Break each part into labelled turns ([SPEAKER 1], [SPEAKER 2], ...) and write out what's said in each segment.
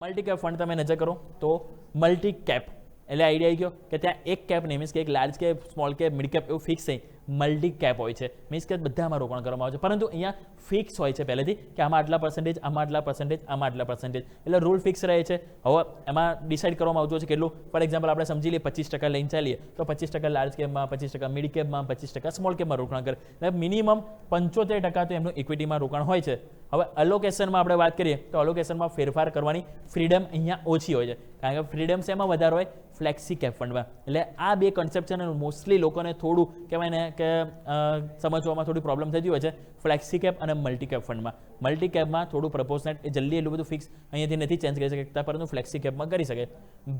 [SPEAKER 1] multi cap fund તમે નજર કરો તો મલ્ટી કેપ એટલે આઈડિયા આવી ગયો કે ત્યાં એક કેપ નહીં મીન્સ કે એક large cap small cap mid cap એવું ફિક્સ નહીં મલ્ટી કેપ હોય છે મીન્સ કે બધામાં રોકાણ કરવામાં આવે છે પરંતુ અહીંયા ફિક્સ હોય છે પહેલેથી કે આમાં આટલા પર્સન્ટેજ આમાં આટલા પર્સન્ટેજ આમાં આટલા પર્સન્ટેજ એટલે રૂલ ફિક્સ રહે છે હવે એમાં ડિસાઇડ કરવામાં આવતું છે કેટલું ફોર એક્ઝામ્પલ આપણે સમજી લઈએ 25% લઈને ચાલીએ તો 25% લાર્જ કેપમાં 25% મિડ કેપમાં 25% સ્મોલ કેપમાં રોકાણ કરે એટલે મિનિમમ 75% તો એમનું ઇક્વિટીમાં રોકાણ હોય છે હવે અલોકેશનમાં આપણે વાત કરીએ તો અલોકેશનમાં ફેરફાર કરવાની ફ્રીડમ અહીંયા ઓછી હોય છે કારણ કે ફ્રીડમ શેમાં વધારે હોય ફ્લેક્સી કેપ ફંડમાં એટલે આ બે કન્સેપ્ટ છે ને મોસ્ટલી લોકોને થોડું કહેવાય ને કે સમજવામાં થોડી પ્રોબ્લેમ થતી હોય છે ફ્લેક્સી કેપ અને મલ્ટી કેપ ફંડમાં મલ્ટી કેપમાં થોડું પ્રપોઝનેટ એ જલ્દી એટલું બધું ફિક્સ અહીંયાથી નથી ચેન્જ કરી શકતા પરંતુ ફ્લેક્સી કેપમાં કરી શકે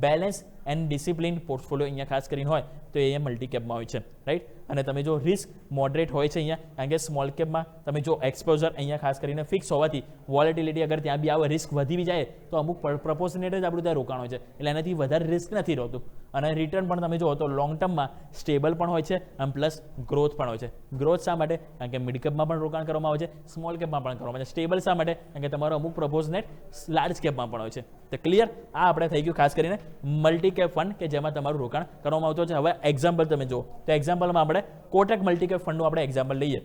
[SPEAKER 1] બેલેન્સ એન્ડ ડિસિપ્લિન પોર્ટફોલિયો અહીંયા ખાસ કરીને હોય તો એ અહીંયા મલ્ટી કેપમાં હોય છે રાઈટ અને તમે જો રિસ્ક મોડરેટ હોય છે અહીંયા કારણ કે સ્મોલ કેપમાં તમે જો એક્સપોઝર અહીંયા ખાસ કરીને ફિક્સ હોવાથી વોલેટિલિટી અગર ત્યાં બી આવે રિસ્ક વધી બી જાય તો અમુક પ્રપોઝનેટ જ આપણું ત્યાં રોકાણ હોય છે એટલે એનાથી વધારે રિસ્ક નથી રહેતું અને રિટર્ન પણ તમે જુઓ તો લોંગ ટર્મમાં સ્ટેબલ પણ હોય છે અને પ્લસ ગ્રોથ પણ હોય છે ગ્રોથ શા માટે કારણ કે મિડ કેપમાં પણ રોકાણ કરવામાં આવે છે સ્મોલ કેપમાં પણ કરવામાં આવે છે સ્ટેબલ શા માટે કારણ કે તમારો અમુક પ્રપોઝનેટ લાર્જ કેપમાં પણ હોય છે તો ક્લિયર આ આપણે થઈ ગયું ખાસ કરીને મલ્ટી કેપ ફંડ કે જેમાં તમારું રોકાણ કરવામાં આવતું છે હવે એક્ઝામ્પલ તમે જુઓ તો એક્ઝામ્પલમાં આપણે કોટક મલ્ટી કેપ ફંડનું આપણે એક્ઝામ્પલ લઈએ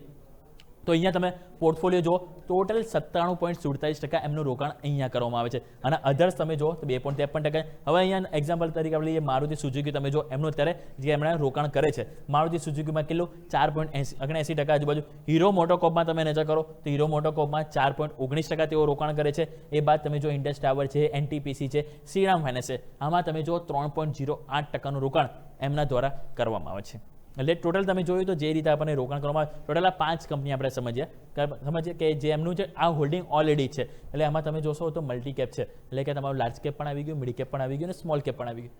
[SPEAKER 1] તો અહીંયા તમે પોર્ટફોલિયો જો ટોટલ 97.47% એમનું રોકાણ અહીંયા કરવામાં આવે છે અને અધર્સ તમે જો તો 2.53% હવે અહીંયા એક્ઝામ્પલ તરીકે આપણે લઈએ મારુતિ સુઝુકી તમે જો એમનું અત્યારે જે એમણે રોકાણ કરે છે મારુતિ સુઝુકીમાં કેટલું 4.79% આજુબાજુ હીરો મોટોકોર્પમાં તમે નજર કરો તો હીરો મોટોકોર્પમાં 4.19% તેઓ રોકાણ કરે છે એ બાદ તમે જો ઇન્ડસ ટાવર છે એનટીપીસી છે શ્રીરામ ફાઇનાન્સ છે આમાં તમે જો 3.08%નું રોકાણ એમના દ્વારા કરવામાં આવે છે એટલે ટોટલ તમે જોયું તો જે રીતે આપણને રોકાણ કરવામાં આવે ટોટલ આ 5 કંપની આપણે સમજીએ કે જે એમનું જે આ હોલ્ડિંગ ઓલરેડી છે એટલે આમાં તમે જોશો તો મલ્ટી કેપ છે એટલે કે તમારું લાર્જ કેપ પણ આવી ગયું મિડ કેપ પણ આવી ગયું અને સ્મોલ કેપ પણ આવી ગયું